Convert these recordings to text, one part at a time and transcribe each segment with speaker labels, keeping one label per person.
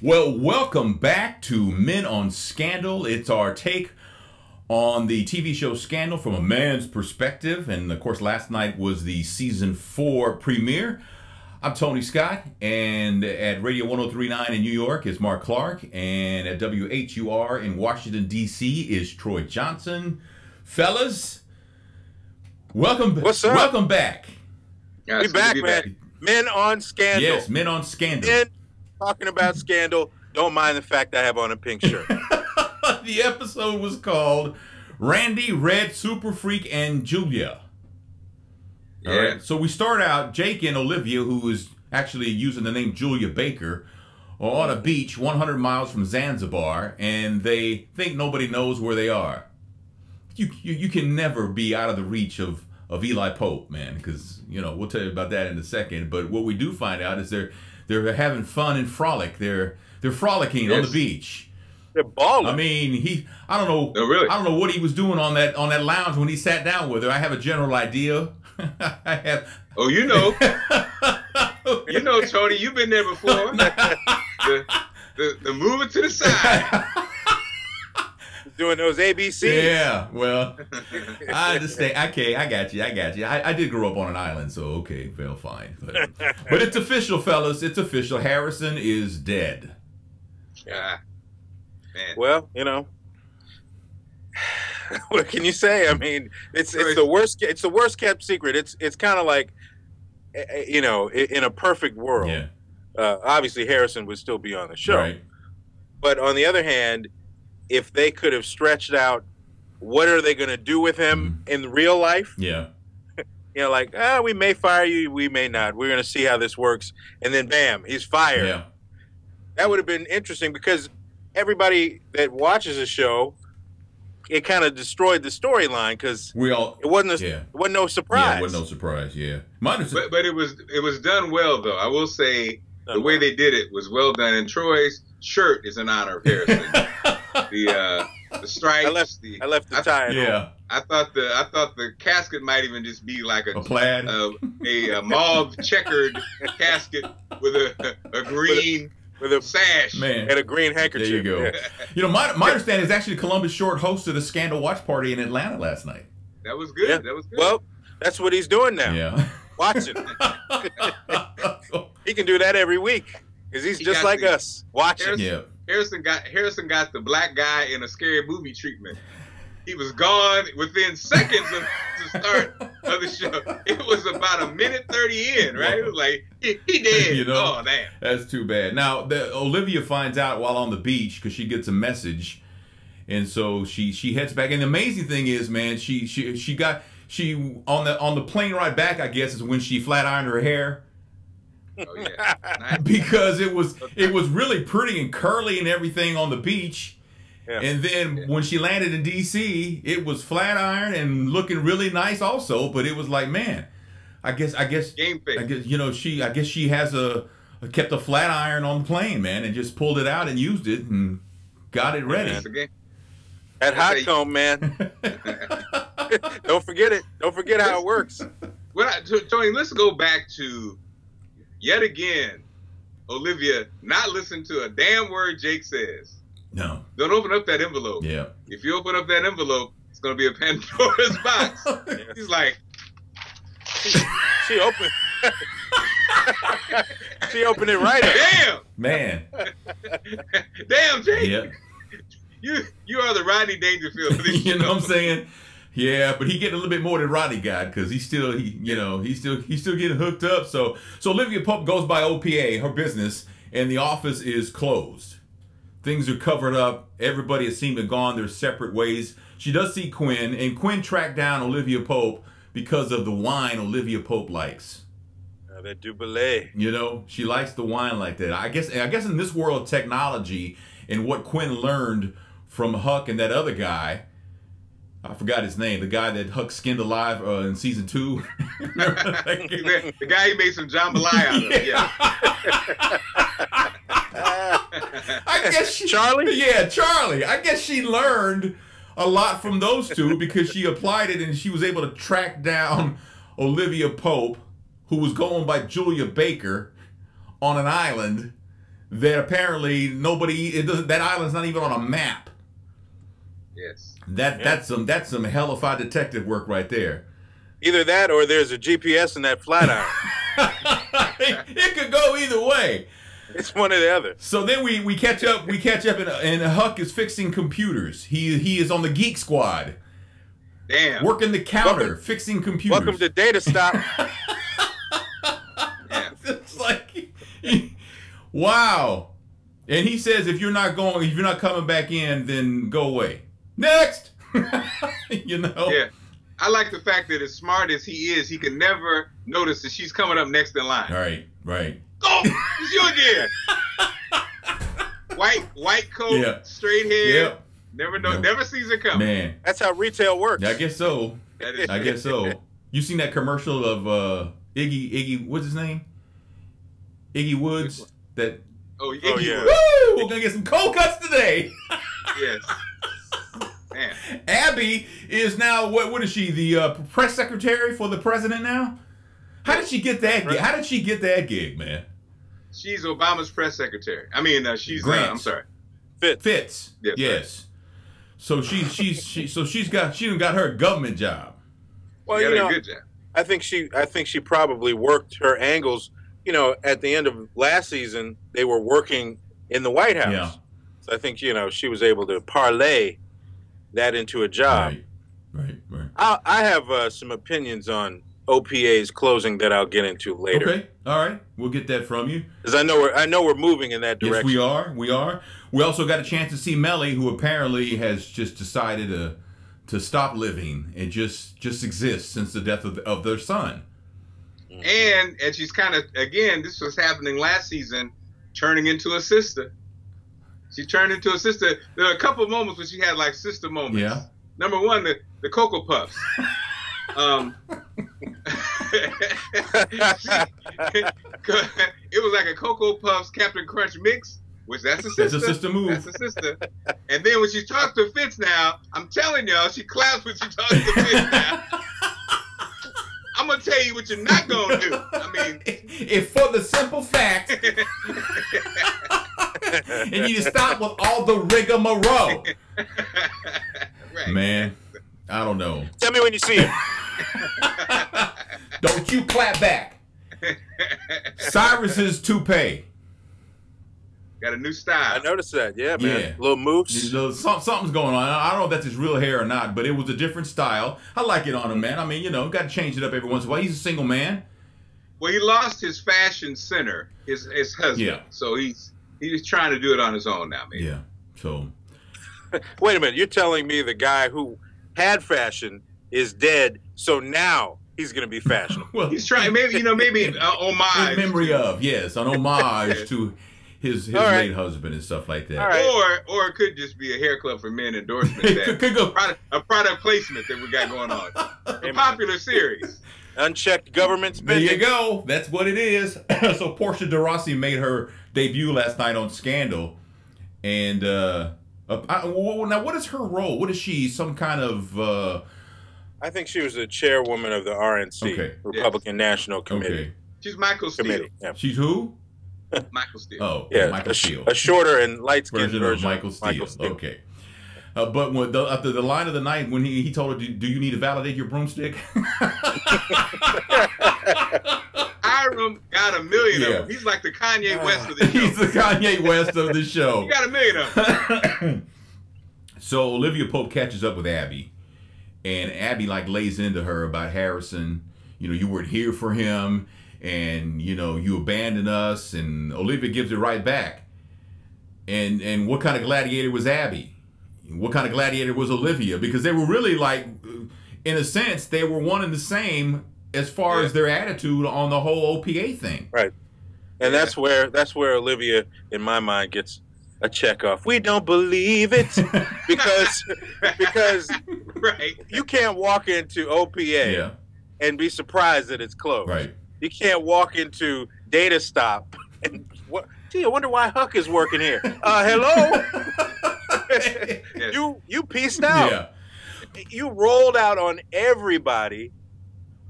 Speaker 1: Well, welcome back to Men on Scandal. It's our take on the TV show Scandal from a man's perspective. And of course, last night was the season 4 premiere. I'm Tony Scott, and at Radio 103.9 in New York is Mark Clark, and at WHUR in Washington, D.C. is Troy Johnson. Fellas, welcome.
Speaker 2: What's up?
Speaker 1: Welcome back.
Speaker 2: We back, man. Men on Scandal.
Speaker 1: Yes, Men on Scandal.
Speaker 2: Men talking about Scandal. Don't mind the fact I have on a pink shirt.
Speaker 1: The episode was called Randy, Red, Superfreak, and Julia.
Speaker 3: Yeah.
Speaker 1: All right. So we start out, Jake and Olivia, who is actually using the name Julia Baker, are on a beach 100 miles from Zanzibar, and they think nobody knows where they are. You can never be out of the reach of Eli Pope, man, because, you know, we'll tell you about that in a second. But what we do find out is they're having fun and frolic. They're frolicking on the beach.
Speaker 2: They're balling.
Speaker 1: I mean, I don't know.
Speaker 3: No, really?
Speaker 1: I don't know what he was doing on that lounge when he sat down with her. I have a general idea. I have.
Speaker 3: Oh, you know. You know, Tony, you've been there before. the moving to the side.
Speaker 2: Doing those ABCs.
Speaker 1: Yeah, well, I understand. Okay, I got you. I did grow up on an island, so okay, well, fine. But it's official, fellas. It's official. Harrison is dead.
Speaker 3: Yeah. Man.
Speaker 2: Well, you know, what can you say? I mean, it's the worst. It's the worst kept secret. It's kind of like, you know, in a perfect world,
Speaker 1: Yeah.
Speaker 2: Obviously Harrison would still be on the show.
Speaker 1: Right.
Speaker 2: But on the other hand, if they could have stretched out, what are they going to do with him in real life?
Speaker 1: Yeah.
Speaker 2: You know, like, we may fire you, we may not. We're going to see how this works. And then, bam, he's fired.
Speaker 1: Yeah.
Speaker 2: That would have been interesting because everybody that watches the show, it kind of destroyed the storyline because it wasn't no surprise.
Speaker 1: Yeah, it wasn't no surprise. Yeah.
Speaker 3: But it was done well, though. I will say the way they did it was well done. And Troy's shirt is in honor of Harrison. The stripes.
Speaker 2: I left the tie.
Speaker 1: Yeah.
Speaker 3: I thought the casket might even just be like a
Speaker 1: plaid,
Speaker 3: a mauve checkered casket with a green
Speaker 2: with a
Speaker 3: sash,
Speaker 1: man,
Speaker 2: and a green handkerchief.
Speaker 1: There you go.
Speaker 2: Yeah.
Speaker 1: You know, my understanding is actually Columbus Short hosted a Scandal watch party in Atlanta last night.
Speaker 3: That was good.
Speaker 2: Yeah.
Speaker 3: That was good.
Speaker 2: Well, that's what he's doing now.
Speaker 1: Yeah.
Speaker 2: Watching. He can do that every week because he's just like us. Watching.
Speaker 3: Harrison got the black guy in a scary movie treatment. He was gone within seconds of the start of the show. It was about a minute 30 in, right? It was like, he dead.
Speaker 1: You know,
Speaker 3: oh, damn.
Speaker 1: That's too bad. Now, Olivia finds out while on the beach because she gets a message. And so she heads back. And the amazing thing is, man, she on the plane ride back, I guess, is when she flat ironed her hair.
Speaker 3: Oh, yeah. Nice.
Speaker 1: Because it was really pretty and curly and everything on the beach. Yeah. And then when she landed in D.C., it was flat iron and looking really nice also. But it was like, man, I guess
Speaker 3: Game face.
Speaker 1: I guess she has kept a flat iron on the plane, man, and just pulled it out and used it and got it ready.
Speaker 2: That hot comb, man. Don't forget it. Don't forget how it works.
Speaker 3: Well, Tony, let's go back to yet again, Olivia not listening to a damn word Jake says.
Speaker 1: No.
Speaker 3: Don't open up that envelope.
Speaker 1: Yeah.
Speaker 3: If you open up that envelope, it's going to be a Pandora's box. He's like,
Speaker 2: she opened. She opened it right up.
Speaker 3: Damn,
Speaker 1: man.
Speaker 3: Damn, Jake.
Speaker 1: Yeah.
Speaker 3: You are the Rodney Dangerfield of this
Speaker 1: You know what I'm saying? Yeah, but he getting a little bit more than Rodney got because he's still getting hooked up. So Olivia Pope goes by OPA, her business, and the office is closed. Things are covered up. Everybody has seemed to have gone their separate ways. She does see Quinn, and Quinn tracked down Olivia Pope because of the wine Olivia Pope likes.
Speaker 2: That Dubélé.
Speaker 1: You know, she likes the wine like that. I guess in this world of technology and what Quinn learned from Huck and that other guy, I forgot his name, the guy that Huck skinned alive in season 2.
Speaker 3: The guy he made some jambalaya out of. Yeah.
Speaker 1: I guess
Speaker 2: Charlie?
Speaker 1: Yeah, Charlie. I guess she learned a lot from those two because she applied it and she was able to track down Olivia Pope, who was going by Julia Baker, on an island that apparently that island's not even on a map.
Speaker 3: Yes.
Speaker 1: That's some hellified detective work right there.
Speaker 2: Either that or there's a GPS in that flat iron.
Speaker 1: It could go either way.
Speaker 2: It's one or the other.
Speaker 1: So then we catch up and Huck is fixing computers. He is on the Geek Squad.
Speaker 3: Damn.
Speaker 1: Working the counter, fixing computers.
Speaker 2: Welcome to Data Stop.
Speaker 1: It's like, wow. And he says, if you're not coming back in, then go away. Next. You know.
Speaker 3: Yeah. I like the fact that as smart as he is, he can never notice that she's coming up next in line.
Speaker 1: Right.
Speaker 3: Oh, it's you again. White coat, straight hair. Yep. Never sees her coming.
Speaker 1: Man,
Speaker 2: that's how retail works.
Speaker 1: I guess so. I guess so. You seen that commercial of Iggy? What's his name? Iggy Woods. Iggy
Speaker 2: yeah.
Speaker 1: Woods. Woo! We're gonna get some cold cuts today.
Speaker 3: Yes. Man.
Speaker 1: Abby is now what is she? The press secretary for the president now? How did she get that gig? How did she get that gig, man?
Speaker 3: She's Obama's press secretary. I mean, she's I'm sorry,
Speaker 1: Fitz. Yes. So she's got her government job.
Speaker 2: Well,
Speaker 3: a good job.
Speaker 2: I think she probably worked her angles. You know, at the end of last season, they were working in the White House.
Speaker 1: Yeah.
Speaker 2: So I think she was able to parlay that into a job.
Speaker 1: Right.
Speaker 2: I have some opinions on OPA's closing that I'll get into later.
Speaker 1: Okay, all right, we'll get that from you.
Speaker 2: Because I know we're moving in that direction.
Speaker 1: Yes, we are. We also got a chance to see Mellie, who apparently has just decided to stop living and just exist since the death of their son.
Speaker 3: And she's kind of, again, this was happening last season, turning into a sister. She turned into a sister. There were a couple of moments where she had like sister moments.
Speaker 1: Yeah.
Speaker 3: Number one, the Cocoa Puffs. It was like a Cocoa Puffs Captain Crunch mix, which that's a sister.
Speaker 1: That's a sister move.
Speaker 3: That's a sister. And then when she talks to Fitz now, I'm telling y'all, she claps when she talks to Fitz now. I'm gonna tell you what you're not gonna do. I mean,
Speaker 1: if for the simple fact, and you just stop with all the rigmarole.
Speaker 3: Right.
Speaker 1: Man, I don't know.
Speaker 2: Tell me when you see him.
Speaker 1: Don't you clap back. Cyrus's toupee.
Speaker 3: Got a new style.
Speaker 2: I noticed that. Yeah, man. Yeah. Little moves.
Speaker 1: Something's going on. I don't know if that's his real hair or not, but it was a different style. I like it on him, man. I mean, got to change it up every once in a while. He's a single man.
Speaker 3: Well, he lost his fashion center, his husband.
Speaker 1: Yeah.
Speaker 3: So he's trying to do it on his own now, man.
Speaker 1: Yeah. So.
Speaker 2: Wait a minute. You're telling me the guy who had fashion is dead, so now he's going to be fashionable.
Speaker 1: Well,
Speaker 3: he's trying, maybe homage.
Speaker 1: In memory of, yes, an homage to his late husband and stuff like that.
Speaker 2: Right.
Speaker 3: Or it could just be a hair club for men endorsement.
Speaker 1: could go.
Speaker 3: A product placement that we got going on. A popular series.
Speaker 2: Unchecked government spending.
Speaker 1: There you go. That's what it is. So Portia de Rossi made her debut last night on Scandal. And now what is her role? What is she? Some kind of...
Speaker 2: I think she was the chairwoman of the RNC, Republican National Committee.
Speaker 1: Okay.
Speaker 3: She's Michael Steele.
Speaker 1: Yeah. She's who?
Speaker 3: Michael Steele.
Speaker 1: Oh, yeah, Michael Steele.
Speaker 2: A shorter and light-skinned version
Speaker 1: of Michael Steele. Okay. But when after the line of the night, when he told her, do you need to validate your broomstick?
Speaker 3: Hiram got $1 million of them. He's like the Kanye West of the show.
Speaker 1: He's the Kanye West of the show.
Speaker 3: He got $1 million of them.
Speaker 1: So Olivia Pope catches up with Abby. And Abby lays into her about Harrison. You weren't here for him. And, you abandoned us. And Olivia gives it right back. And what kind of gladiator was Abby? What kind of gladiator was Olivia? Because they were really in a sense, they were one and the same as far as their attitude on the whole OPA thing.
Speaker 2: Right. And that's where Olivia, in my mind, gets a check off. We don't believe it because
Speaker 3: right.
Speaker 2: You can't walk into OPA and be surprised that it's closed.
Speaker 1: Right.
Speaker 2: You can't walk into Data Stop and I wonder why Huck is working here. Hello. You pieced out.
Speaker 1: Yeah.
Speaker 2: You rolled out on everybody.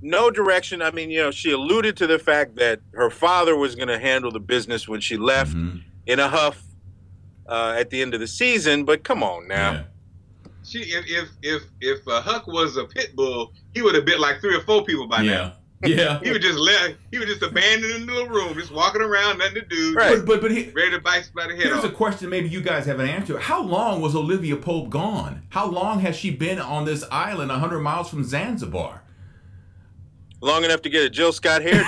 Speaker 2: No direction. I mean, she alluded to the fact that her father was going to handle the business when she left. Mm-hmm. in a huff at the end of the season. But come on now.
Speaker 3: Yeah. If Huck was a pit bull, he would have bit like 3 or 4 people by now.
Speaker 1: Yeah.
Speaker 3: He would just abandon in the little room, just walking around, nothing to do.
Speaker 1: Right. But
Speaker 3: ready to bite by the head
Speaker 1: here's
Speaker 3: off.
Speaker 1: a question maybe you guys have an answer. How long was Olivia Pope gone? How long has she been on this island 100 miles from Zanzibar?
Speaker 2: Long enough to get a Jill Scott hairdo.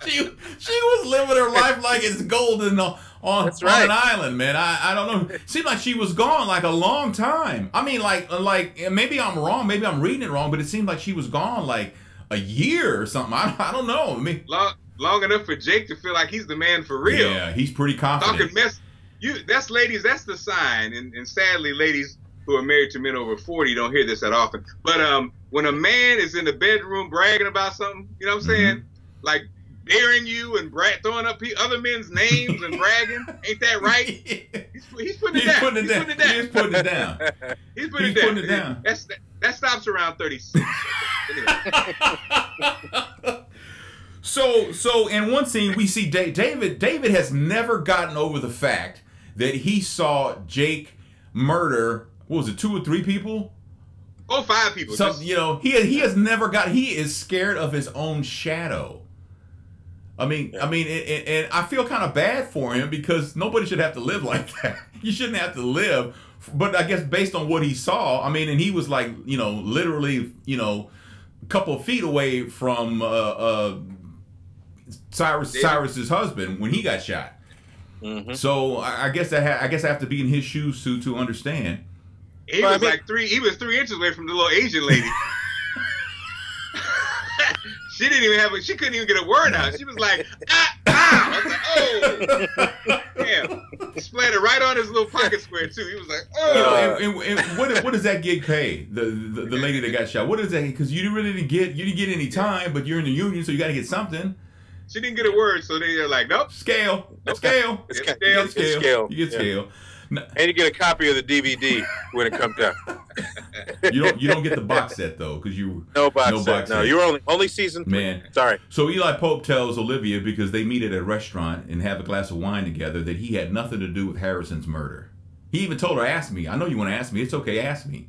Speaker 1: she was living her life like it's golden on an island, man. I don't know. It seemed like she was gone like a long time. I mean, like maybe I'm wrong. Maybe I'm reading it wrong, but it seemed like she was gone like a year or something. I don't know. I mean,
Speaker 3: long enough for Jake to feel like he's the man for real.
Speaker 1: Yeah, he's pretty confident.
Speaker 3: Talking mess. That's ladies. That's the sign. And sadly, ladies who are married to men over 40 don't hear this that often. But when a man is in the bedroom bragging about something, you know what I'm saying? Like daring you and throwing up other men's names and bragging. Ain't that right? He's putting it down.
Speaker 1: He's putting it down.
Speaker 3: He's putting it down. That stops around 36.
Speaker 1: So in one scene we see David has never gotten over the fact that he saw Jake murder, what was it, 2 or 3 people?
Speaker 3: Oh, 5 people.
Speaker 1: So, he has never he is scared of his own shadow. I mean, and I feel kind of bad for him because nobody should have to live like that. You shouldn't have to live. But I guess based on what he saw, I mean, and he was like, literally, a couple of feet away from Cyrus's husband when he got shot. So I guess I have to be in his shoes to understand.
Speaker 3: He was like 3 inches away from the little Asian lady. She couldn't even get a word out. She was like, I was like, oh, damn. He splattered it right on his little pocket square too. He was like, oh.
Speaker 1: And what does that gig pay? The lady that got shot. What is that? Because you didn't get any time, but you're in the union, so you got to get something.
Speaker 3: She didn't get a word, so they're like, nope.
Speaker 1: Scale.
Speaker 2: It's
Speaker 1: scale. You get scale.
Speaker 2: And you get a copy of the DVD when it comes out.
Speaker 1: You don't get the box set though, because
Speaker 2: no box set. No, you're only season 3.
Speaker 1: Man,
Speaker 2: sorry.
Speaker 1: So Eli Pope tells Olivia, because they meet at a restaurant and have a glass of wine together, that he had nothing to do with Harrison's murder. He even told her, "Ask me. I know you want to ask me. It's okay. Ask me."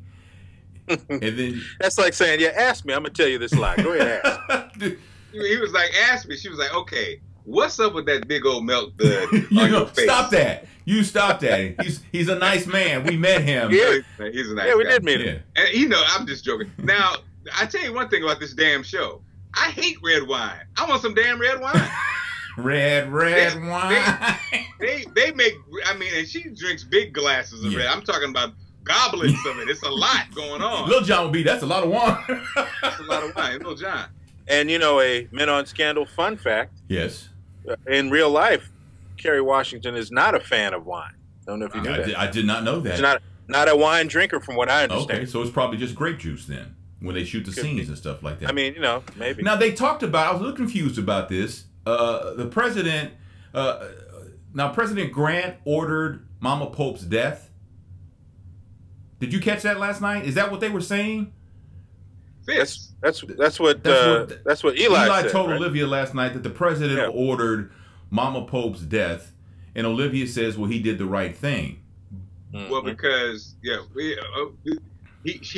Speaker 1: And then
Speaker 2: that's like saying, "Yeah, ask me. I'm gonna tell you this lie. Go ahead, ask."
Speaker 3: He was like, "Ask me." She was like, "Okay. What's up with that big old milk dud on your face?"
Speaker 1: Stop that. You stop that. He's a nice man. We met him.
Speaker 3: Yeah, he's a nice guy.
Speaker 2: We did meet him.
Speaker 3: And I'm just joking. Now, I tell you one thing about this damn show. I hate red wine. I want some damn red wine.
Speaker 1: red wine.
Speaker 3: They make, and she drinks big glasses of red. I'm talking about goblets of it. It's a lot going on.
Speaker 1: Little John will be, that's a lot of wine.
Speaker 3: That's a lot of wine. Little John.
Speaker 2: And a Men on Scandal fun fact.
Speaker 1: Yes.
Speaker 2: In real life, Kerry Washington is not a fan of wine. I don't know if you knew that.
Speaker 1: I did not know that.
Speaker 2: She's not a wine drinker, from what I understand.
Speaker 1: Okay, so it's probably just grape juice then, when they shoot the scenes and stuff like that.
Speaker 2: I mean, maybe.
Speaker 1: Now, they talked about, I was a little confused about this. The president, President Grant ordered Mama Pope's death. Did you catch that last night? Is that what they were saying?
Speaker 3: Fitz.
Speaker 2: That's what Eli said,
Speaker 1: told
Speaker 2: right?
Speaker 1: Olivia last night, that the president ordered Mama Pope's death, and Olivia says, well, he did the right thing.
Speaker 3: Well, because he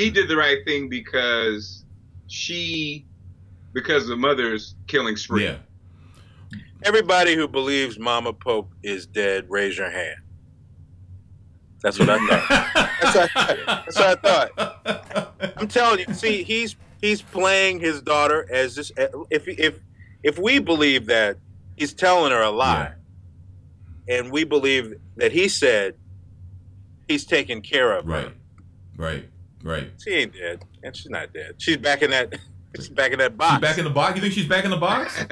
Speaker 3: did the right thing because the mother's killing spree.
Speaker 1: Yeah.
Speaker 2: Everybody who believes Mama Pope is dead, raise your hand. That's what I thought. That's what I thought. I'm telling you. See, he's playing his daughter as this. If we believe that he's telling her a lie, and we believe that he said he's taking care of her.
Speaker 1: Right.
Speaker 2: She ain't dead, and she's not dead. She's back in that. She's back in that box.
Speaker 1: She's back in the box. You think she's back in the box?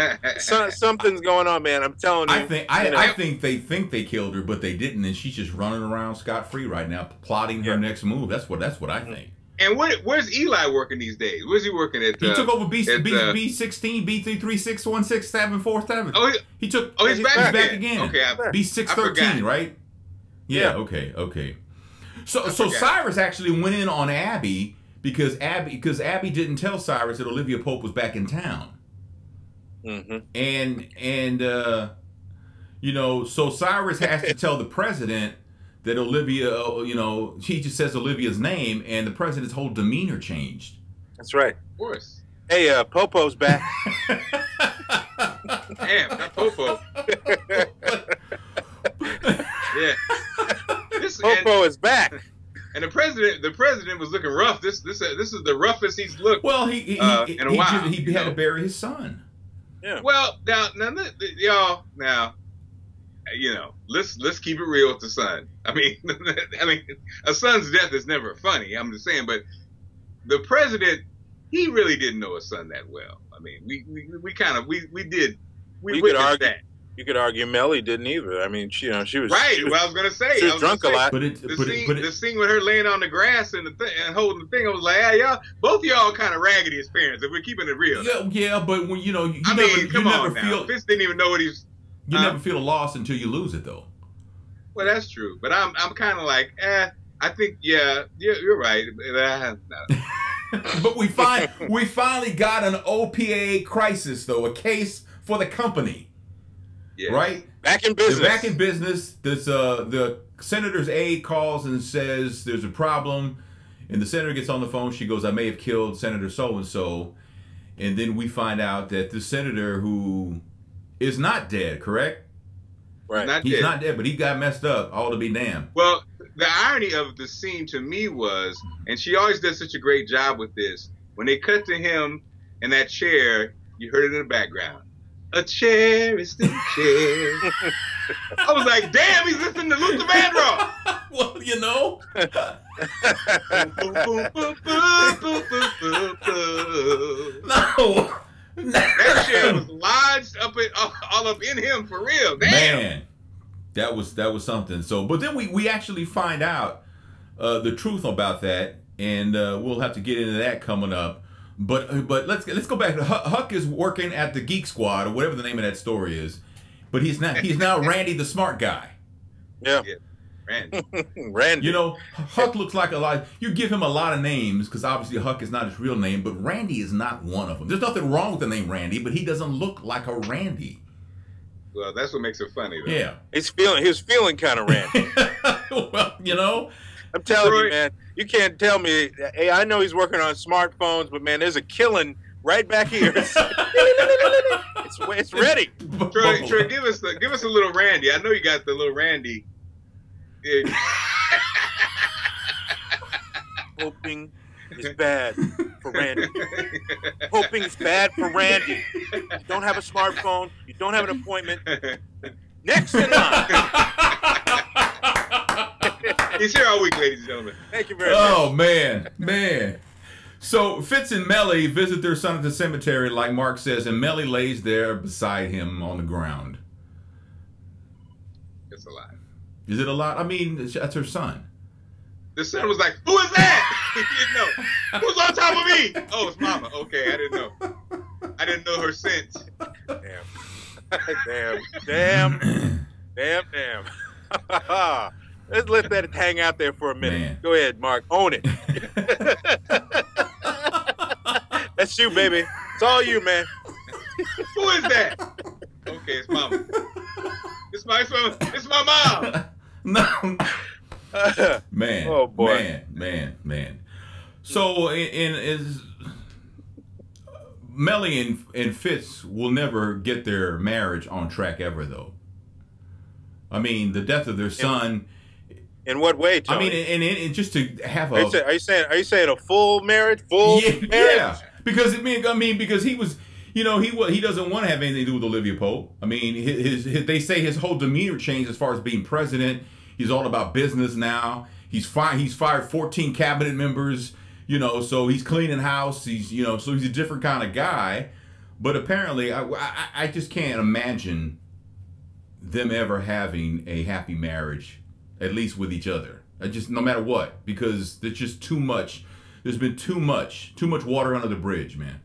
Speaker 2: Something's going on, man. I'm telling you.
Speaker 1: I think they killed her, but they didn't, and she's just running around scot free right now, plotting her next move. That's what I think.
Speaker 3: And where's Eli working these days? Where's he working at?
Speaker 1: He took over B16, B336166747.
Speaker 3: Oh,
Speaker 1: he's back.
Speaker 3: He's back
Speaker 1: again.
Speaker 3: Okay,
Speaker 1: B613, right? Yeah. Okay. So Cyrus actually went in on Abby. Because Abby didn't tell Cyrus that Olivia Pope was back in town, and You know, so Cyrus has to tell the president that Olivia, you know, he just says Olivia's name, and the president's whole demeanor changed.
Speaker 2: That's right.
Speaker 3: Of course.
Speaker 2: Hey, Popo's back.
Speaker 3: Damn, not Popo. Yeah.
Speaker 2: Popo is back.
Speaker 3: And the president was looking rough. This is the roughest he's looked.
Speaker 1: Well, he
Speaker 3: in a while.
Speaker 1: He had to bury his son.
Speaker 3: Yeah. Well, now, y'all, you know, let's keep it real with the son. I mean, a son's death is never funny. I'm just saying, but the president, he really didn't know his son that well. I mean, we
Speaker 2: could argue that. You could argue Mellie didn't either. I mean, she was
Speaker 3: right. Well, I was gonna say
Speaker 2: she was drunk a lot.
Speaker 3: The scene with her laying on the grass and and holding the thing, I was like, yeah, y'all, both of y'all kind of raggedy as parents. If we're keeping it real.
Speaker 1: Yeah, but when you know,
Speaker 3: come on now. Fitz didn't even know what he's.
Speaker 1: You never feel a loss until you lose it, though.
Speaker 3: Well, that's true, but I'm kind of like, I think, yeah, you're right.
Speaker 1: But we finally got an OPA crisis, though, a case for the company.
Speaker 3: Yes.
Speaker 1: Right?
Speaker 2: Back in business.
Speaker 1: They're back in business. There's the senator's aide calls and says there's a problem. And the senator gets on the phone. She goes, I may have killed Senator so-and-so. And then we find out that the senator who is not dead, correct?
Speaker 2: Right.
Speaker 1: He's not dead, but he got messed up. All to be damned.
Speaker 3: Well, the irony of the scene to me was, and she always does such a great job with this, when they cut to him in that chair, you heard it in the background. A chair is still a chair. I was like, damn, he's listening to Luther Vandross.
Speaker 1: Well, you know. No.
Speaker 3: That chair was lodged all up in him for real. Damn.
Speaker 1: Man, that was something. So, but then we actually find out the truth about that, and we'll have to get into that coming up. But let's go back. Huck is working at the Geek Squad or whatever the name of that story is, but he's now Randy the smart guy.
Speaker 2: Yeah. Randy.
Speaker 1: You know, Huck looks like a lot. You give him a lot of names because obviously Huck is not his real name, but Randy is not one of them. There's nothing wrong with the name Randy, but he doesn't look like a Randy.
Speaker 3: Well, that's what makes it funny, though.
Speaker 1: Yeah.
Speaker 2: He was feeling kind of Randy.
Speaker 1: Well, you know.
Speaker 2: I'm telling you, man, you can't tell me. Hey, I know he's working on smartphones, but man, there's a killing right back here. It's ready.
Speaker 3: Troy, give us a little Randy. I know you got the little Randy.
Speaker 2: Hoping is bad for Randy. Hoping is bad for Randy. You don't have a smartphone. You don't have an appointment. Next in line.
Speaker 3: He's here all week, ladies and gentlemen.
Speaker 2: Thank you very much.
Speaker 1: Oh, man. So Fitz and Mellie visit their son at the cemetery, like Mark says, and Mellie lays there beside him on the ground.
Speaker 3: It's a lot.
Speaker 1: Is it a lot? I mean, that's her son.
Speaker 3: The son was like, who is that? He didn't know. Who's on top of me? Oh, it's Mama. Okay, I didn't know. I didn't know her sense.
Speaker 2: Damn. Let's let that hang out there for a minute.
Speaker 1: Man.
Speaker 2: Go ahead, Mark. Own it. That's you, baby. It's all you, man.
Speaker 3: Who is that? Okay, it's Mama. It's my mom.
Speaker 1: No. Man.
Speaker 2: Oh, boy.
Speaker 1: Man. So, Mellie and Fitz will never get their marriage on track ever, though. I mean, the death of their son.
Speaker 2: In what way, Tony?
Speaker 1: I mean, and just to have a.
Speaker 2: Are you saying a full marriage? Marriage?
Speaker 1: Yeah. Because because he was, you know, he doesn't want to have anything to do with Olivia Pope. I mean, they say his whole demeanor changed as far as being president. He's all about business now. He's fired 14 cabinet members. You know, so he's cleaning house. So he's a different kind of guy. But apparently, I just can't imagine them ever having a happy marriage, at least with each other. No matter what, because there's just too much. There's been too much water under the bridge, man.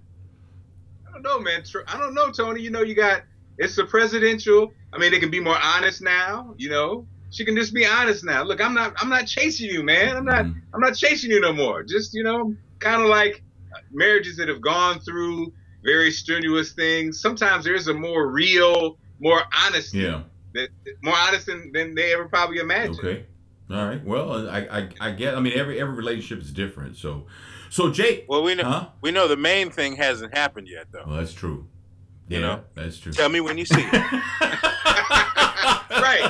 Speaker 3: I don't know, man. I don't know, Tony. You know, it's the presidential. I mean, they can be more honest now. You know, she can just be honest now. Look, I'm not chasing you, man. I'm not chasing you no more. Just, you know, kind of like marriages that have gone through very strenuous things. Sometimes there's a more real, more honesty.
Speaker 1: Yeah.
Speaker 3: that more honest than they ever probably imagined.
Speaker 1: Okay. All right. Well, I get. I mean, every relationship is different. So Jake.
Speaker 2: Well, we know the main thing hasn't happened yet, though.
Speaker 1: Well, that's true. Yeah,
Speaker 2: You know?
Speaker 1: that's true.
Speaker 2: Tell me when you see it.
Speaker 3: Right.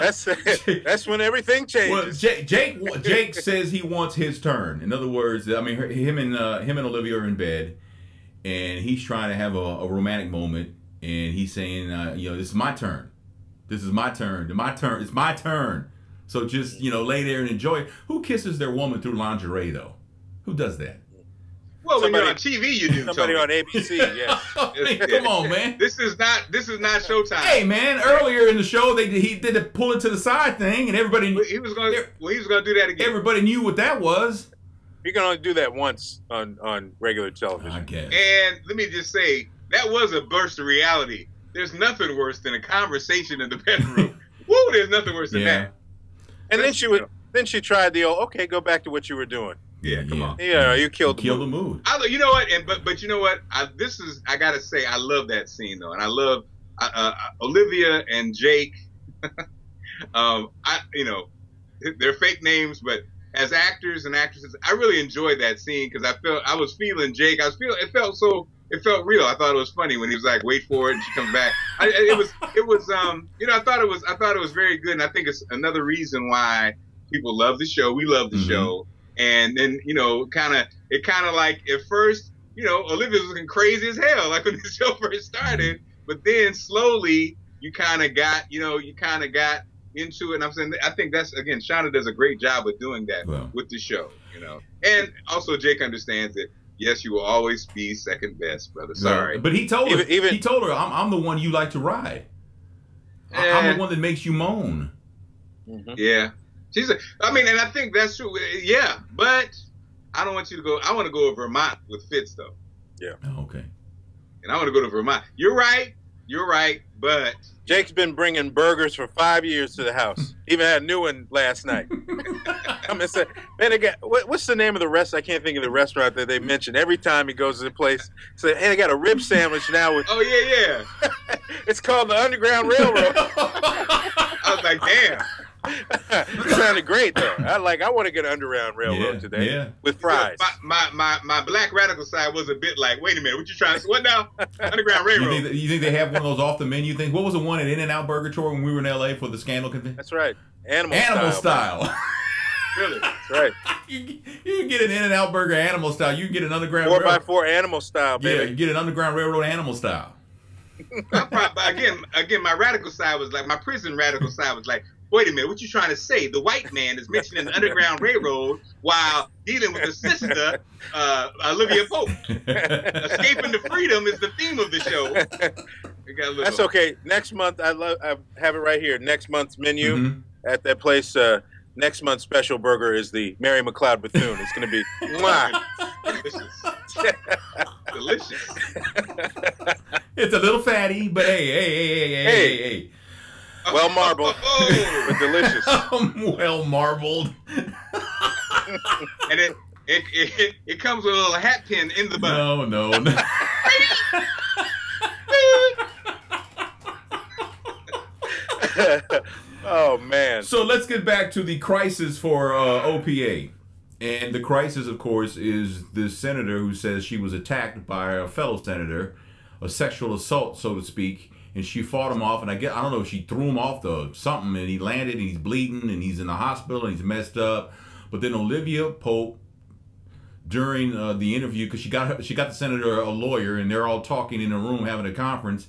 Speaker 2: That's when everything
Speaker 1: Well,
Speaker 2: changes.
Speaker 1: Jake says he wants his turn. In other words, I mean, him and Olivia are in bed, and he's trying to have a romantic moment, and he's saying, this is my turn. This is my turn. My turn. It's my turn. So just lay there and enjoy it. Who kisses their woman through lingerie though? Who does that?
Speaker 3: Well, when you're on TV, you do.
Speaker 2: Somebody on ABC, yes.
Speaker 1: Come on, man.
Speaker 3: This is not Showtime.
Speaker 1: Hey, man. Earlier in the show, he did a pull it to the side thing, and everybody.
Speaker 3: He was going to do that again.
Speaker 1: Everybody knew what that was.
Speaker 2: You can only do that once on regular television.
Speaker 1: I guess.
Speaker 3: And let me just say, that was a burst of reality. There's nothing worse than a conversation in the bedroom. Woo, there's nothing worse than that.
Speaker 2: And then she tried the old, okay, go back to what you were doing.
Speaker 3: Yeah, come on.
Speaker 2: Yeah, you killed
Speaker 1: the mood.
Speaker 3: You know what? But you know what? I gotta say, I love that scene though, and I love Olivia and Jake. They're fake names, but as actors and actresses, I really enjoyed that scene because I was feeling Jake. It felt real. I thought it was funny when he was like, "Wait for it," and she comes back. I thought it was very good, and I think it's another reason why people love the show. We love the show. And then, it kind of like at first, Olivia was looking crazy as hell, like when the show first started. But then slowly you kind of got into it. And I'm saying, I think that's, again, Shonda does a great job of doing that with the show, And also Jake understands that, yes, you will always be second best, brother. Sorry.
Speaker 1: But he told her, I'm the one you like to ride. I'm the one that makes you moan.
Speaker 3: Yeah. And I think that's true. Yeah, but I don't want you to go. I want to go to Vermont with Fitz, though.
Speaker 2: Yeah.
Speaker 1: Oh, okay.
Speaker 3: And I want to go to Vermont. You're right, but
Speaker 2: Jake's been bringing burgers for 5 years to the house. Even had a new one last night. I'm gonna say, man, again, what's the name of the restaurant? I can't think of the restaurant that they mention every time he goes to the place. Say, hey, they got a rib sandwich now with.
Speaker 3: Oh yeah.
Speaker 2: It's called the Underground Railroad.
Speaker 3: I was like, damn.
Speaker 2: It sounded great though. I want to get an Underground Railroad today with fries.
Speaker 3: My black radical side was a bit like, wait a minute, what you trying to say? What now? Underground Railroad.
Speaker 1: You think they have one of those off the menu things? What was the one at In-N-Out Burger tour when we were in LA for the Scandal convention?
Speaker 2: That's right. Animal
Speaker 1: style.
Speaker 3: Really?
Speaker 2: That's right.
Speaker 1: You can get an In-N-Out Burger animal style. You can get an Underground
Speaker 2: 4x4 animal style, baby.
Speaker 1: Yeah, you get an Underground Railroad animal style.
Speaker 3: Again, my radical side was like, my prison radical side was like, wait a minute, what you trying to say? The white man is mentioning the Underground Railroad while dealing with the sister, Olivia Pope. Escaping to freedom is the theme of the show.
Speaker 2: That's okay. Next month, I have it right here. Next month's menu at that place. Next month's special burger is the Mary McLeod Bethune. It's going to be
Speaker 3: delicious.
Speaker 2: It's
Speaker 1: a little fatty, but hey.
Speaker 2: Well marbled, but delicious.
Speaker 1: Well marbled.
Speaker 3: And it comes with a little hat pin in the bun.
Speaker 1: No.
Speaker 2: Oh man.
Speaker 1: So let's get back to the crisis for OPA. And the crisis, of course, is this senator who says she was attacked by a fellow senator, a sexual assault, so to speak. And she fought him off, and I don't know if she threw him off the something, and he landed, and he's bleeding, and he's in the hospital, and he's messed up. But then Olivia Pope, during the interview, because she got the senator a lawyer, and they're all talking in a room having a conference,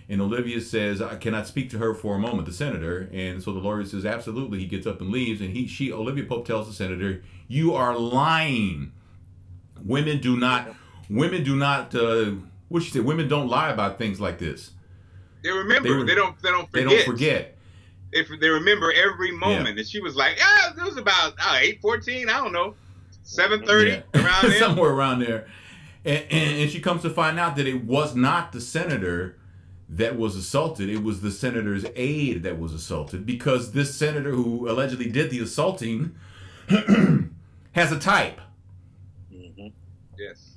Speaker 1: and Olivia says, "Can I speak to her for a moment?" The senator, and so the lawyer says, "Absolutely." He gets up and leaves, and Olivia Pope tells the senator, "You are lying. Women do not. What she said? Women don't lie about things like this."
Speaker 3: They remember. They don't forget.
Speaker 1: They don't forget.
Speaker 3: They remember every moment. And she was like, it was about 8:14, I don't know, 7:30, around there.
Speaker 1: Somewhere around there. And she comes to find out that it was not the senator that was assaulted. It was the senator's aide that was assaulted, because this senator who allegedly did the assaulting has a type.
Speaker 3: Yes.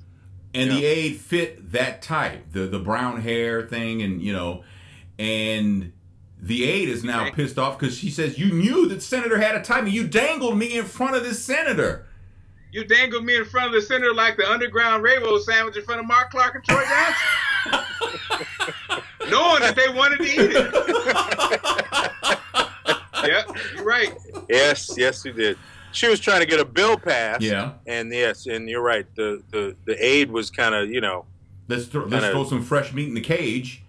Speaker 1: And the aide fit that type, the brown hair thing, and and the aide is now pissed off because she says, you knew that senator had a timing. You dangled me in front of this senator.
Speaker 3: You dangled me in front of the senator like the Underground Railroad sandwich in front of Mark Clark and Troy Johnson. Knowing that they wanted to eat it. Yep, you're right.
Speaker 2: Yes, you did. She was trying to get a bill passed.
Speaker 1: Yeah.
Speaker 2: And yes, and you're right. The aide was kind of, you know.
Speaker 1: Let's throw some fresh meat in the cage.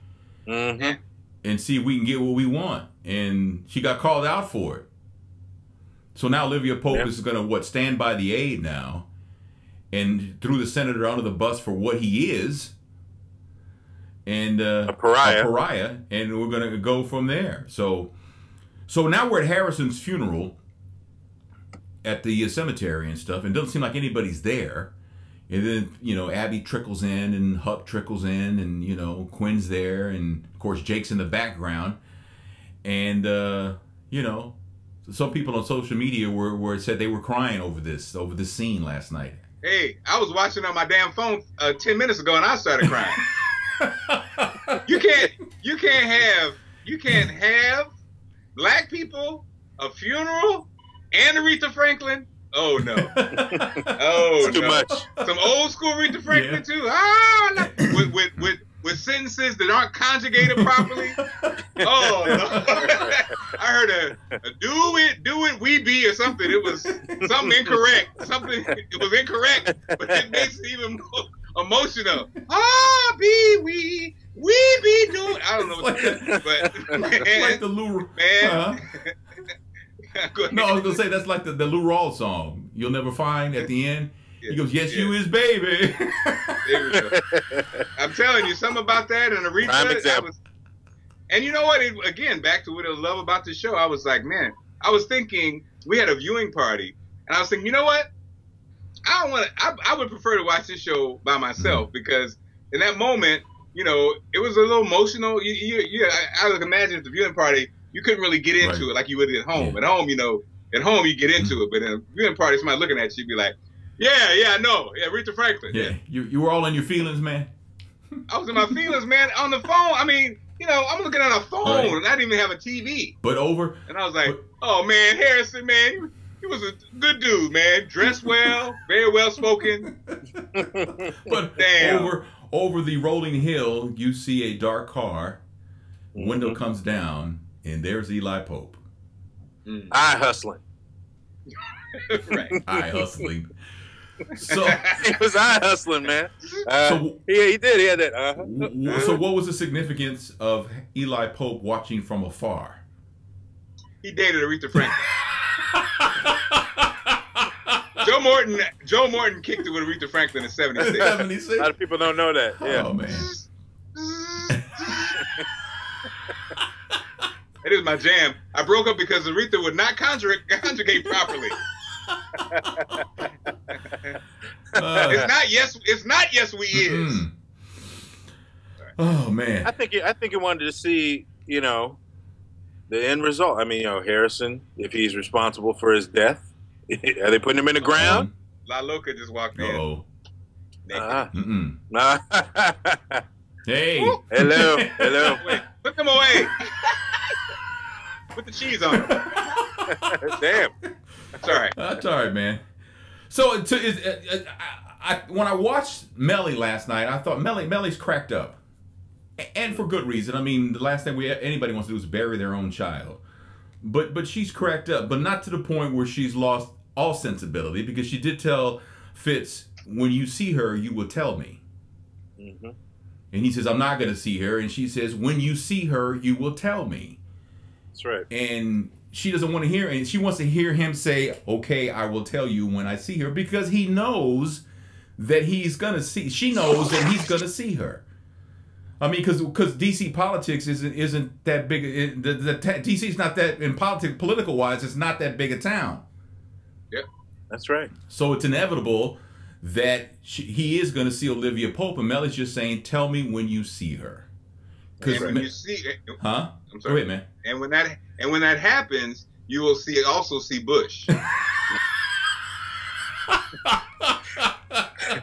Speaker 2: Mm-hmm.
Speaker 1: And see if we can get what we want. And she got called out for it. So now Olivia Pope is going to, stand by the aide now and threw the senator under the bus for what he is. And
Speaker 2: a pariah.
Speaker 1: And we're going to go from there. So now we're at Harrison's funeral at the cemetery and stuff. And it doesn't seem like anybody's there. And then, you know, Abby trickles in and Huck trickles in and, you know, Quinn's there. And, of course, Jake's in the background. And, you know, some people on social media were said they were crying over this scene last night.
Speaker 3: Hey, I was watching on my damn phone 10 minutes ago and I started crying. You can't have black people, a funeral, and Aretha Franklin. Oh no! Oh,
Speaker 2: it's too much.
Speaker 3: Some old school Aretha Franklin too. Ah, with sentences that aren't conjugated properly. Oh no! I heard a do it we be or something. It was something incorrect. It was incorrect, but it makes it even more emotional. Ah, we be doing. I don't know what that, but man,
Speaker 1: like the Lou man. No, I was gonna say that's like the Lou Rawls song. You'll never find at the end. He goes, "Yes, you is, baby."
Speaker 3: There we go. I'm telling you, something about that and Aretha. And you know what? Again, back to what I love about the show. I was like, man, I was thinking we had a viewing party, and I was thinking, you know what? I would prefer to watch this show by myself because in that moment, you know, it was a little emotional. I would imagine at the viewing party, you couldn't really get into it like you would at home. Yeah. At home, you know, you get into it, but in a viewing party, somebody looking at you, be like, yeah, I know. Yeah, Aretha Franklin.
Speaker 1: Yeah. You were all in your feelings, man.
Speaker 3: I was in my feelings, man, on the phone. I mean, you know, I'm looking at a phone and I didn't even have a TV.
Speaker 1: And
Speaker 3: I was like, oh, man, Harrison, man, he was a good dude, man. Dressed well, very well spoken.
Speaker 1: But damn. Over the rolling hill, you see a dark car. Window comes down, and there's Eli Pope.
Speaker 2: Eye hustling.
Speaker 3: Right.
Speaker 1: Eye hustling. So
Speaker 2: he was eye hustling, man. He did. He had that.
Speaker 1: So what was the significance of Eli Pope watching from afar?
Speaker 3: He dated Aretha Franklin. Joe Morton kicked it with Aretha Franklin in 76.
Speaker 2: A lot of people don't know that. Yeah.
Speaker 1: Oh, man.
Speaker 3: It is my jam. I broke up because Aretha would not conjugate properly. It's not yes we is.
Speaker 1: Oh man.
Speaker 2: I think he wanted to see, you know, the end result. I mean, you know, Harrison, if he's responsible for his death. Are they putting him in the ground?
Speaker 3: La Loca just walked in.
Speaker 1: Oh. Hey.
Speaker 2: Hello.
Speaker 3: Wait, put them away. Put the cheese on them.
Speaker 2: Damn.
Speaker 3: That's all right.
Speaker 1: That's all right, man. So when I watched Mellie last night, I thought Mellie's cracked up. And for good reason. I mean, the last thing anybody wants to do is bury their own child. But she's cracked up, but not to the point where she's lost all sensibility, because she did tell Fitz, when you see her, you will tell me. And he says, I'm not going to see her. And she says, when you see her, you will tell me.
Speaker 2: That's right.
Speaker 1: And she doesn't want to hear, and she wants to hear him say, okay, I will tell you when I see her, because he knows that he's going to see, she knows that he's going to see her. I mean, because DC politics isn't that big. DC's not that, in political wise, it's not that big a town.
Speaker 3: Yep,
Speaker 2: that's right.
Speaker 1: So it's inevitable that he is going to see Olivia Pope, and Mellie's just saying, "Tell me when you see her."
Speaker 3: Because when you see,
Speaker 1: huh?
Speaker 3: I'm sorry.
Speaker 1: Go ahead, man.
Speaker 3: And when that happens, you will also see Bush.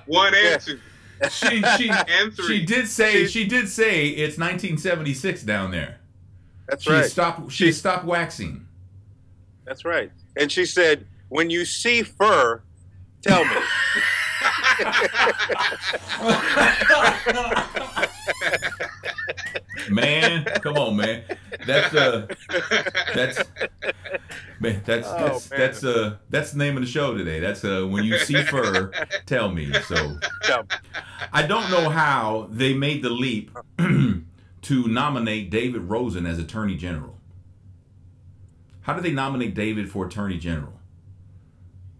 Speaker 3: 1 and 2.
Speaker 1: She did say it's 1976 down there.
Speaker 2: That's
Speaker 1: she
Speaker 2: right.
Speaker 1: She stopped waxing.
Speaker 2: That's right. And she said, "When you see fur, tell me."
Speaker 1: Man, come on, man. That's the name of the show today. That's when you see fur, tell me. So I don't know how they made the leap to nominate David Rosen as Attorney General. How did they nominate David for Attorney General?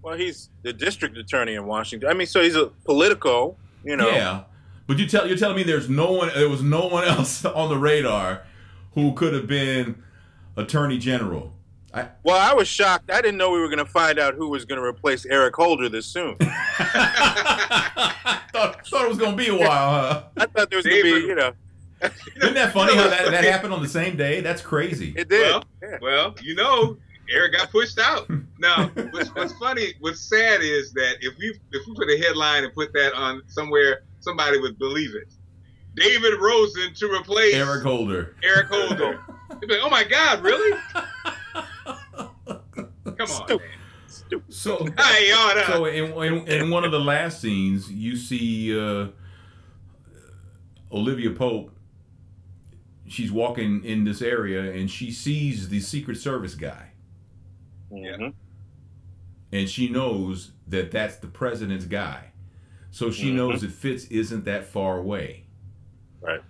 Speaker 2: Well, he's the district attorney in Washington. I mean, so he's a politico, you know.
Speaker 1: Yeah, but you're telling me there was no one else on the radar who could have been Attorney General.
Speaker 2: Well, I was shocked. I didn't know we were going to find out who was going to replace Eric Holder this soon.
Speaker 1: thought it was going to be a while, huh?
Speaker 2: I thought there was going to be, you know.
Speaker 1: Isn't that funny how that happened on the same day? That's crazy.
Speaker 2: It did.
Speaker 3: Well, you know, Eric got pushed out. Now, what's funny, what's sad is that if we put a headline and put that on somewhere, somebody would believe it. David Rosen to replace
Speaker 1: Eric Holder.
Speaker 3: Eric Holder. They'd be like, oh my God, really? Come on, man.
Speaker 2: Stupid.
Speaker 1: So in one of the last scenes, you see Olivia Pope. She's walking in this area and she sees the Secret Service guy.
Speaker 2: Mm-hmm.
Speaker 1: And she knows that that's the president's guy. So she knows that Fitz isn't that far away.
Speaker 2: Right.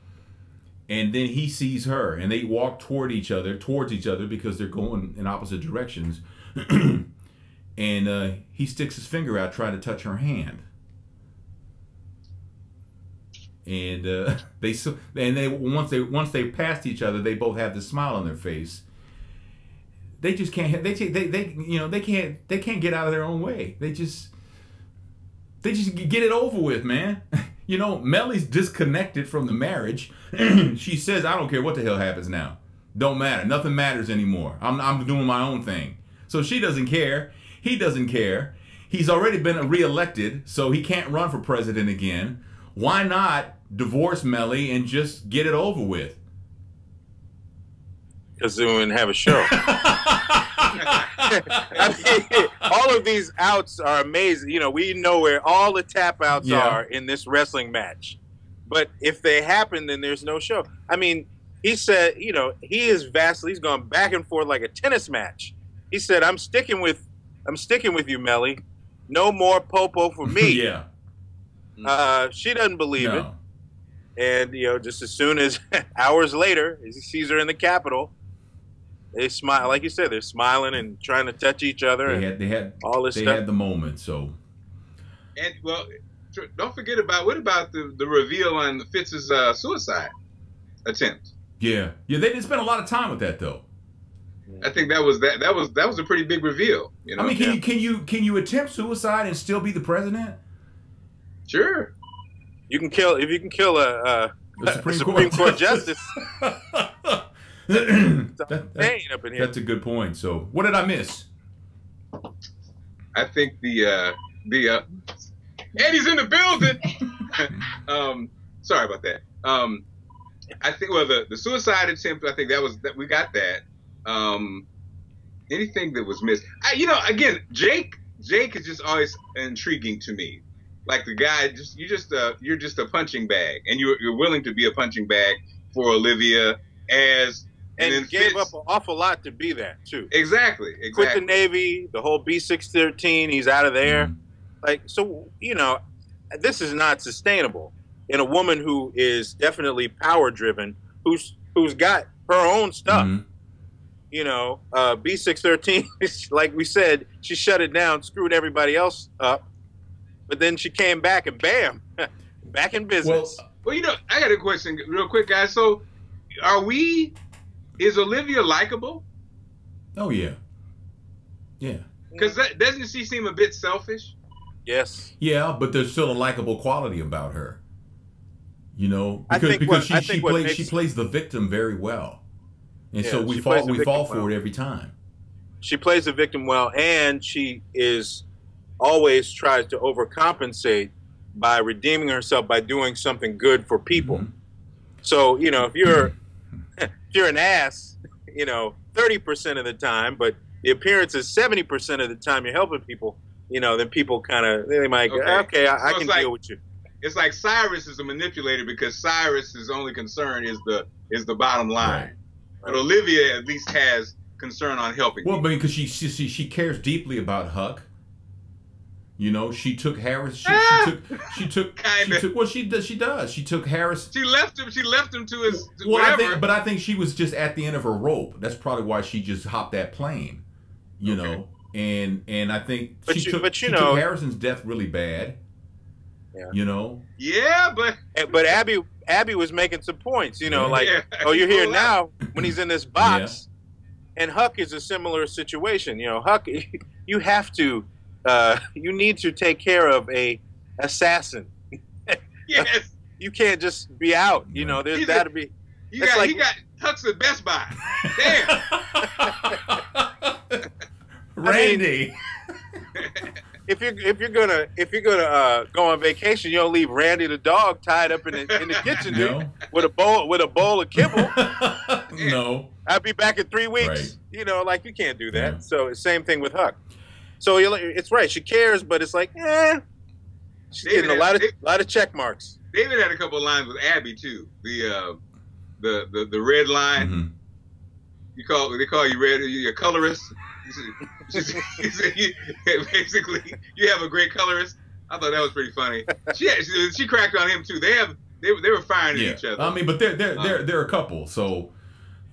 Speaker 1: And then he sees her and they walk towards each other because they're going in opposite directions. And he sticks his finger out trying to touch her hand. And once they passed each other, they both have this smile on their face. They just can't. They can't get out of their own way. They just get it over with, man. You know, Mellie's disconnected from the marriage. She says, "I don't care what the hell happens now. Don't matter. Nothing matters anymore. I'm doing my own thing." So she doesn't care. He doesn't care. He's already been reelected, so he can't run for president again. Why not divorce Mellie and just get it over with?
Speaker 2: Because they wouldn't have a show. I mean, all of these outs are amazing. You know, we know where all the tap outs are in this wrestling match. But if they happen, then there's no show. I mean, he said, you know, he's gone back and forth like a tennis match. He said, I'm sticking with you, Mellie. No more Popo for me.
Speaker 1: Yeah.
Speaker 2: She doesn't believe it. And, you know, just as soon as hours later, as he sees her in the Capitol, they smile. Like you said, they're smiling and trying to touch each other.
Speaker 1: They had
Speaker 2: all this
Speaker 1: stuff. They had the moment, so.
Speaker 3: And, well, don't forget what about the reveal on Fitz's suicide attempt?
Speaker 1: Yeah. Yeah, they didn't spend a lot of time with that, though.
Speaker 3: I think that was a pretty big reveal. You know?
Speaker 1: I mean, can you attempt suicide and still be the president?
Speaker 3: Sure.
Speaker 2: You can kill a Supreme Court justice.
Speaker 1: That's a good point. So, what did I miss?
Speaker 3: I think Eddie's in the building. Sorry about that. I think the suicide attempt. I think we got that. Anything that was missed. Again, Jake is just always intriguing to me. Like the guy, you're just a punching bag, and you're willing to be a punching bag for Olivia
Speaker 2: and gave up an awful lot to be that too.
Speaker 3: Exactly.
Speaker 2: Quit the Navy, the whole B613, he's out of there. Like, so, you know, this is not sustainable in a woman who is definitely power driven, who's got her own stuff. You know, B613, like we said, she shut it down, screwed everybody else up. But then she came back and bam, back in business.
Speaker 3: Well, you know, I got a question real quick, guys. So is Olivia likable?
Speaker 1: Oh, yeah. Yeah.
Speaker 3: Because doesn't she seem a bit selfish?
Speaker 2: Yes.
Speaker 1: Yeah, but there's still a likable quality about her. You know, because she plays the victim very well. And so we fall for it every time.
Speaker 2: She plays the victim well, and she always tries to overcompensate by redeeming herself by doing something good for people. So, you know, if you're an ass, 30% of the time, but the appearance is 70% of the time you're helping people, then people they might go, okay, I can deal with you.
Speaker 3: It's like Cyrus is a manipulator because Cyrus's only concern is the bottom line. Right. But Olivia at least has concern on helping.
Speaker 1: Well, because she cares deeply about Huck. She took Harris. She took. Well, she does. She took Harris.
Speaker 3: She left him to his.
Speaker 1: Well, I think she was just at the end of her rope. That's probably why she just hopped that plane. And I think she took Harrison's death really bad. Yeah.
Speaker 3: Yeah,
Speaker 2: but Abby was making some points. Oh, you're here now when he's in this box, and Huck is a similar situation. Huck, you have to. You need to take care of a assassin.
Speaker 3: Yes.
Speaker 2: You can't just be out. There's got to be.
Speaker 3: He got Huck's at Best Buy. Damn.
Speaker 1: Randy.
Speaker 2: If you're gonna go on vacation, you don't leave Randy the dog tied up in the kitchen, dude, with a bowl of kibble.
Speaker 1: No.
Speaker 2: I'll be back in 3 weeks. Right. You can't do that. Yeah. So same thing with Huck. So it's right. She cares, but it's like, she's getting a lot of check marks.
Speaker 3: David had a couple of lines with Abby too. The red line. Mm-hmm. They call you red. You're a colorist. Basically, you have a great colorist. I thought that was pretty funny. She cracked on him too. They were firing at each other.
Speaker 1: I mean, but they're a couple. So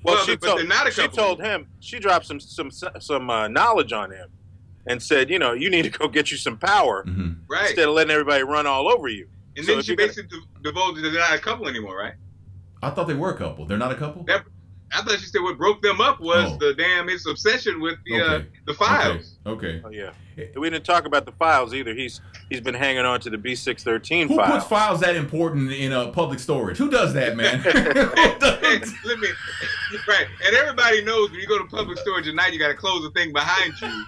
Speaker 3: they're not a couple.
Speaker 2: She told him, she dropped some knowledge on him. And said, you need to go get you some power,
Speaker 3: right?
Speaker 2: Instead of letting everybody run all over you.
Speaker 3: And then she basically divulged that they're not a couple anymore, right?
Speaker 1: I thought they were a couple. They're not a couple?
Speaker 3: I thought she said what broke them up was his obsession with the files.
Speaker 1: Okay.
Speaker 2: Oh yeah. We didn't talk about the files either. He's been hanging on to the B613
Speaker 1: files.
Speaker 2: Who
Speaker 1: puts files that important in public storage? Who does that, man?
Speaker 3: Right. And everybody knows when you go to public storage at night, you got to close the thing behind you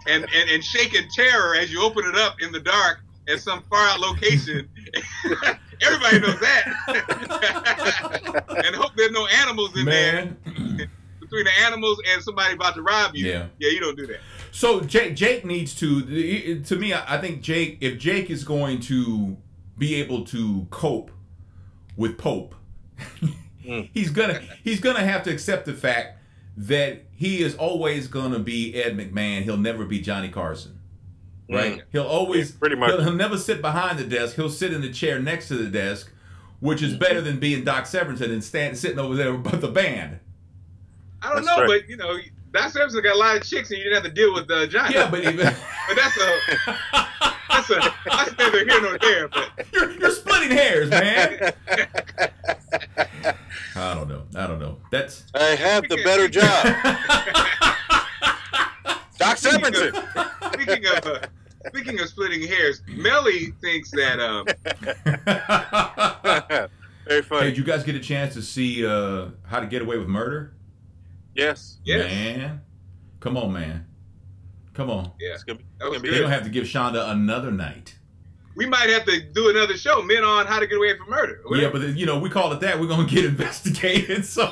Speaker 3: and shake in terror as you open it up in the dark at some far out location. Everybody knows that. And hope there's no animals in there. Between the animals and somebody about to rob you. Yeah, you don't do that.
Speaker 1: So Jake needs to me, I think if Jake is going to be able to cope with Pope, he's gonna have to accept the fact that he is always gonna be Ed McMahon. He'll never be Johnny Carson. Right? He'll always
Speaker 2: pretty much
Speaker 1: he'll never sit behind the desk. He'll sit in the chair next to the desk, which is better than being Doc Severinsen and sitting over there with the band.
Speaker 3: I don't know, right. But Doc Severinsen got a lot of chicks, and you didn't have to deal with Johnny.
Speaker 1: Yeah, but
Speaker 3: that's neither here nor there. But
Speaker 1: you're splitting hairs, man. I don't know.
Speaker 2: I have the better job. Doc Severinsen.
Speaker 3: Speaking of splitting hairs, Mellie thinks that.
Speaker 2: Very funny.
Speaker 1: Hey, did you guys get a chance to see How to Get Away with Murder?
Speaker 2: Yes.
Speaker 1: Man, come on, man. Come on.
Speaker 3: Yeah.
Speaker 2: It's gonna be
Speaker 1: They don't have to give Shonda another night.
Speaker 3: We might have to do another show, Men on How to Get Away from Murder.
Speaker 1: Yeah, but we call it that. We're gonna get investigated. So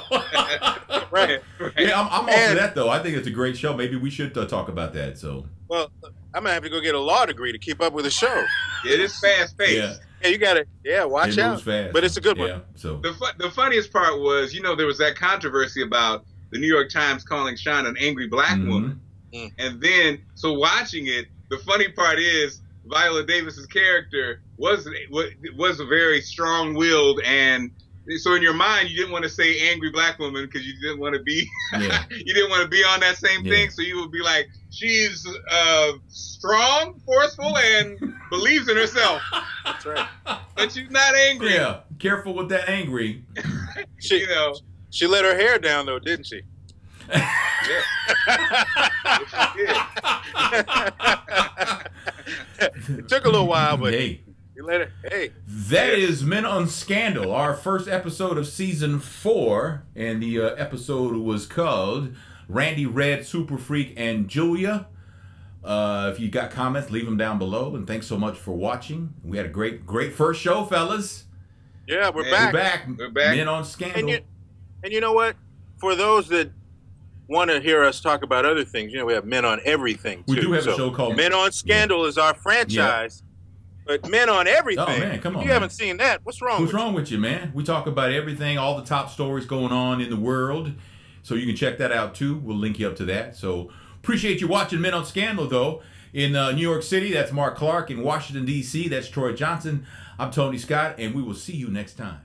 Speaker 3: right.
Speaker 1: Yeah, I'm all for that though. I think it's a great show. Maybe we should talk about that. So
Speaker 2: well, I'm gonna have to go get a law degree to keep up with the show.
Speaker 3: It is fast paced.
Speaker 2: Yeah, you gotta. Yeah, watch out.
Speaker 1: Fast.
Speaker 2: But it's a good one.
Speaker 1: Yeah. So
Speaker 3: the funniest part was, there was that controversy about the New York Times calling Shonda an angry black woman, and then watching it, the funny part is Viola Davis's character was a very strong-willed, and so in your mind you didn't want to say angry black woman because you didn't want to be you didn't want to be on that same thing, so you would be like, she's strong, forceful, and believes in herself.
Speaker 2: That's right.
Speaker 3: But she's not angry.
Speaker 1: Yeah, careful with that angry.
Speaker 2: She let her hair down though, didn't she?
Speaker 3: Yeah.
Speaker 2: It took a little while, but
Speaker 1: hey.
Speaker 2: You let her. Hey.
Speaker 1: That is Men on Scandal, our first episode of season 4, and the episode was called Randy Red, Superfreak and Julia. If you got comments, leave them down below, and thanks so much for watching. We had a great first show, fellas.
Speaker 2: Yeah, we're back.
Speaker 3: We're back.
Speaker 1: Men on Scandal.
Speaker 2: And you know what? for those that want to hear us talk about other things, you know, we have Men on Everything, too.
Speaker 1: We do have a show called
Speaker 2: Men on Scandal is our franchise. But Men on Everything,
Speaker 1: oh, man, come on,
Speaker 2: if you haven't seen that, what's wrong with you?
Speaker 1: What's wrong with you, man? We talk about everything, all the top stories going on in the world. So you can check that out, too. We'll link you up to that. So appreciate you watching Men on Scandal, though. In New York City, that's Mark Clark. In Washington, D.C., that's Troy Johnson. I'm Tony Scott, and we will see you next time.